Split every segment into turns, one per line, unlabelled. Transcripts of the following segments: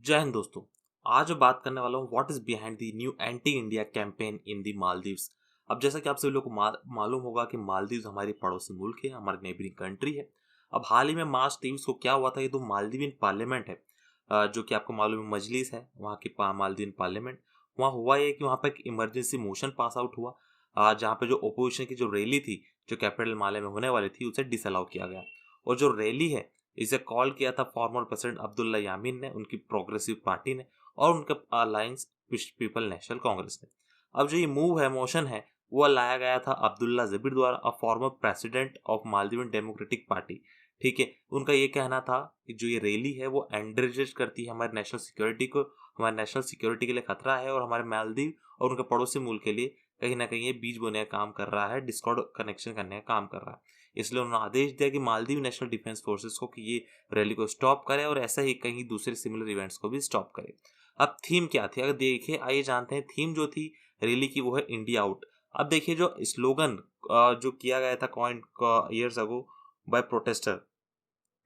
जय हिंद दोस्तों। आज मैं बात करने वाला हूँ what is behind the new anti India campaign in the Maldives. अब जैसा कि आप सभी लोग को मालूम होगा कि मालदीव्स हमारी पड़ोसी मुल्क है, हमारी नेबरिंग कंट्री है। अब हाल ही में मार्च 23 को क्या हुआ था, ये तो मालदीवियन पार्लियामेंट है, जो कि आपको मालूम है मजलिस है वहाँ की मालदीवियन पार्लियामेंट। वहाँ हुआ ये कि वहाँ पर एक इमरजेंसी मोशन पास आउट हुआ, जहाँ पे जो ओपोजिशन की जो रैली थी, जो कैपिटल माले में होने वाली थी, उसे डिसअलाउ किया गया। और जो रैली है, इसे कॉल किया था फॉर्मर प्रेसिडेंट अब्दुल्ला यामीन ने, उनकी प्रोग्रेसिव पार्टी ने, और उनके अलायंस पीपल नेशनल कांग्रेस ने। अब जो ये मूव है, मोशन है, वो लाया गया था अब्दुल्ला जबीर द्वारा, a former president of Maldivian democratic party. ठीक है, उनका ये कहना था कि जो ये रैली है वो एंडरेज करती है हमारे नेशनल सिक्योरिटी को, हमारे नेशनल सिक्योरिटी के लिए खतरा है, और हमारे मालदीव और उनके पड़ोसी मुल्क के लिए कहीं ना कहीं ये बीज बोने का काम कर रहा है, डिस्कॉर्ड कनेक्शन करने का काम कर रहा है। इसलिए उन्होंने आदेश दिया कि मालदीव नेशनल डिफेंस फोर्सेस को कि ये रैली को स्टॉप करे और ऐसा ही कहीं दूसरे सिमिलर इवेंट्स को भी स्टॉप करे। अब थीम क्या थी, अगर देखिए आइए जानते हैं थीम जो थी रैली की, वो है इंडिया आउट। अब देखिए जो स्लोगन जो किया गया था coin years ago by protester,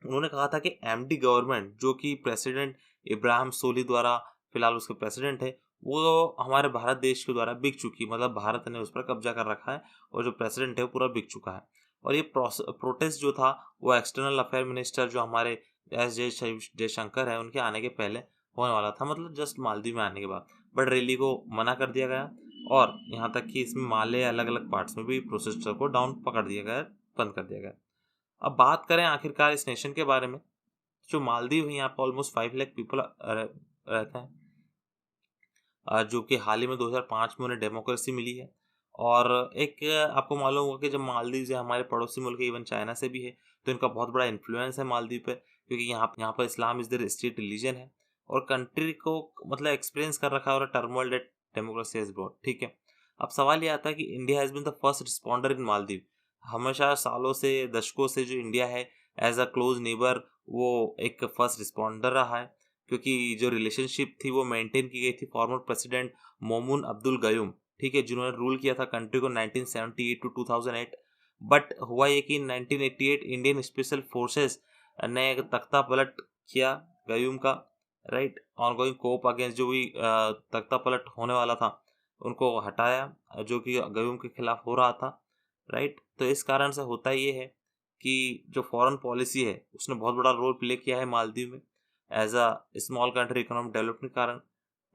उन्होंने कहा था कि एमडी गवर्नमेंट, जो कि प्रेसिडेंट इब्राहिम सोली द्वारा फिलहाल उसके प्रेसिडेंट है, वो हमारे भारत देश के द्वारा बिक चुकी, मतलब भारत ने उस पर कब्जा कर रखा है और जो प्रेसिडेंट है वो पूरा बिक चुका है। और ये प्रोटेस्ट जो था वो एक्सटर्नल अफेयर मिनिस्टर जो हमारे एस जयशंकर है, उनके आने के पहले होने वाला था, मतलब जस्ट मालदीव में आने के बाद। बट रैली को मना कर दिया गया, और यहाँ तक कि इसमें माले अलग अलग पार्ट्स में भी प्रोटेस्टर को डाउन पकड़ दिया गया, बंद कर दिया गया। अब बात करें आखिरकार इस नेशन के बारे में, जो मालदीव है यहाँ पर ऑलमोस्ट 5 लाख पीपल रहते हैं, जो कि हाल ही में 2005 में उन्हें डेमोक्रेसी मिली है। और एक आपको मालूम होगा कि जब मालदीव है हमारे पड़ोसी मुल्क है, इवन चाइना से भी है, तो इनका बहुत बड़ा इन्फ्लुएंस है मालदीव पे, क्योंकि यहाँ पर Islam is there state religion है, और कंट्री को मतलब एक्सपीरियंस कर रखा है और turmoil that democracy has brought. ठीक है, अब सवाल ये आता है कि India has been the first responder in Maldives. हमेशा सालों से, दशकों से जो इंडिया है एज अ क्लोज नेबर, वो एक फर्स्ट रिस्पॉन्डर रहा है, क्योंकि जो रिलेशनशिप थी वो मेंटेन की गई थी फॉर्मर प्रेसिडेंट मोमून अब्दुल गयूम, ठीक है, जिन्होंने रूल किया था कंट्री को 1978 टू 2008। बट हुआ ये कि 1988 इंडियन स्पेशल फोर्सेस ने एक तख्ता पलट किया गयूम का, राइट, ऑनगोइंग कोप अगेंस्ट जो भी तख्ता पलट होने वाला था, उनको हटाया, जो कि गयूम के खिलाफ हो रहा था, राइट। तो इस कारण से होता ये है कि जो फॉरेन पॉलिसी है उसने बहुत बड़ा रोल प्ले किया है मालदीव में as a small country economic development के कारण।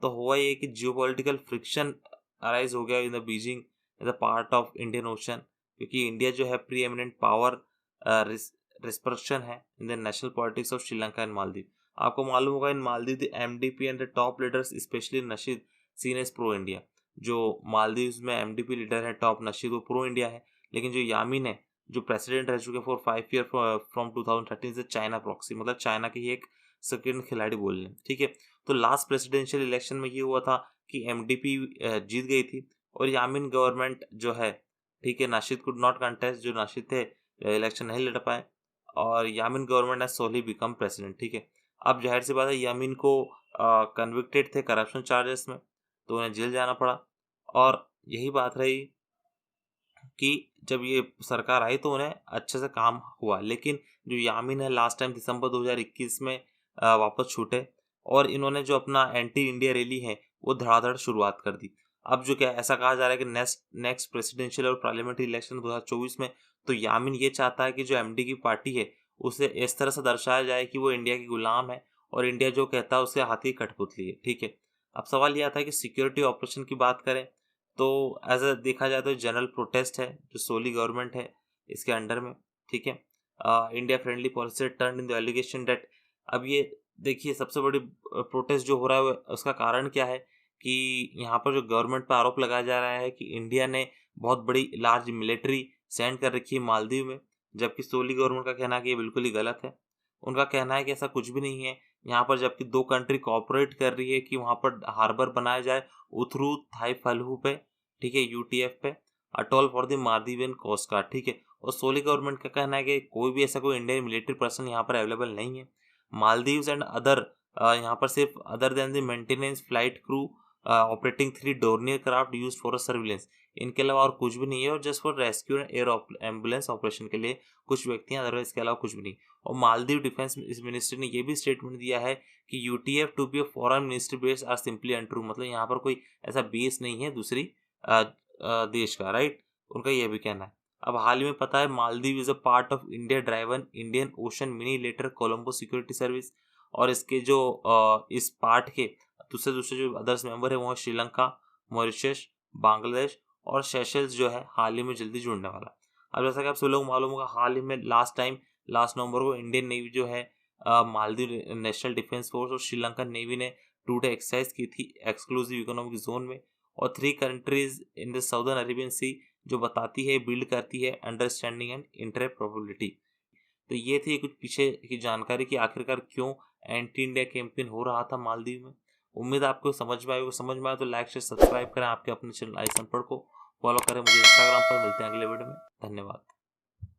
तो हुआ ये कि जियोपॉलिटिकल फ्रिक्शन अराइज हो गया in the Beijing, in the part of Indian ocean, क्योंकि इंडिया जो है प्री एमिनेंट पावर रिस्पर्शन है in the national politics of Sri Lanka and Maldives. आपको मालूम होगा in Maldives the MDP and the top leaders specially Nasheed seen as pro India. जो मालदीव में MDP leader है टॉप नशीद, वो प्रो इंडिया है, लेकिन जो यामीन है, जो प्रेसिडेंट रह चुके फॉर 5 ईयर फ्रॉम 2013 से चाइना प्रॉक्सी, मतलब चाइना की ही एक सेकंड खिलाड़ी बोल लें। ठीक है, तो लास्ट प्रेसिडेंशियल इलेक्शन में ये हुआ था कि एमडीपी जीत गई थी, और यामीन गवर्नमेंट जो है, ठीक है, नाशिद कुड नॉट कंटेस्ट, जो नाशिद थे इलेक्शन नहीं लड़ पाए, और यामीन गवर्नमेंट ने सोली बिकम प्रेसिडेंट। ठीक है, अब जाहिर सी बात है यामीन को कन्विक्टेड थे करप्शन चार्जेस में, तो उन्हें जेल जाना पड़ा। और यही बात रही कि जब ये सरकार आई तो उन्हें अच्छे से काम हुआ, लेकिन जो यामीन है लास्ट टाइम दिसंबर 2021 में वापस छूटे, और इन्होंने जो अपना एंटी इंडिया रैली है वो धड़ाधड़ शुरुआत कर दी। अब जो क्या ऐसा कहा जा रहा है कि नेक्स्ट प्रेसिडेंशियल और पार्लियामेंट्री इलेक्शन 2024 में, तो यामीन ये चाहता है कि जो एमडी की पार्टी है उसे इस तरह से दर्शाया जाए कि वो इंडिया की गुलाम है, और इंडिया जो कहता है उसके हाथी कठपुतली है। ठीक है, अब सवाल ये आता है कि सिक्योरिटी ऑपरेशन की बात करें, तो एज अ देखा जाए तो जनरल प्रोटेस्ट है जो सोली गवर्नमेंट है इसके अंडर में। ठीक है, India friendly policy turn in the allegation date. अब ये देखिए सबसे बड़ी प्रोटेस्ट जो हो रहा है उसका कारण क्या है कि यहाँ पर जो गवर्नमेंट पर आरोप लगाया जा रहा है कि इंडिया ने बहुत बड़ी लार्ज मिलिट्री सेंड कर रखी है मालदीव में, जबकि सोली गवर्नमेंट का कहना है कि ये बिल्कुल ही गलत है। उनका कहना है कि ऐसा कुछ भी नहीं है यहाँ पर, जबकि दो कंट्री कोऑपरेट कर रही है कि वहाँ पर हार्बर बनाया जाए उथरू थाई फलहू पे, ठीक है, यूटीएफ पे, atoll for the Maldivian coast guard. ठीक है, और सोली गवर्नमेंट का कहना है कि कोई भी ऐसा कोई इंडियन मिलिट्री पर्सन यहाँ पर अवेलेबल नहीं है। मालदीव्स एंड अदर, यहाँ पर सिर्फ other than the maintenance flight crew operating 3 Dornier craft use for surveillance, इनके अलावा और कुछ भी नहीं है, और just for rescue and air ambulance operation के लिए कुछ व्यक्ति हैं, अदरवाइज इसके अलावा कुछ भी नहीं। और मालदीव डिफेंस मिनिस्ट्री ने ये भी स्टेटमेंट दिया है कि UTF to be a foreign ministry base are simply untrue, मतलब यहाँ पर कोई ऐसा बेस नहीं है दूसरी देश का, राइट, उनका यह भी कहना है। अब हाल ही में पता है Maldives is a part of India driven Indian Ocean minilateral Colombo security service, और इसके जो इस पार्ट के दूसरे दूसरे जो अदर्स मेंबर है वो है श्रीलंका, मॉरिशस, बांग्लादेश और सेशल्स जो है हाल ही में जल्दी जुड़ने वाला। अब जैसा कि आप सभी लोग मालूम होगा, हाल ही में लास्ट नवंबर को इंडियन नेवी जो है मालदीव नेशनल डिफेंस फोर्स और श्रीलंकन नेवी ने 2 डे एक्सरसाइज की थी एक्सक्लूसिव इकोनॉमिक जोन में, और 3 countries in the southern Arabian sea, जो बताती है, बिल्ड करती है अंडरस्टैंडिंग एंड इंटरऑपरेबिलिटी। तो ये थी कुछ पीछे की जानकारी कि आखिरकार क्यों एंटी इंडिया कैंपेन हो रहा था मालदीव में। उम्मीद है आपको समझ में आएगा, समझ में आए तो लाइक शेयर सब्सक्राइब करें, आपके अपने चैनल आई अनपढ़ को फॉलो करें, मुझे इंस्टाग्राम पर। मिलते हैं अगले वीडियो में, धन्यवाद।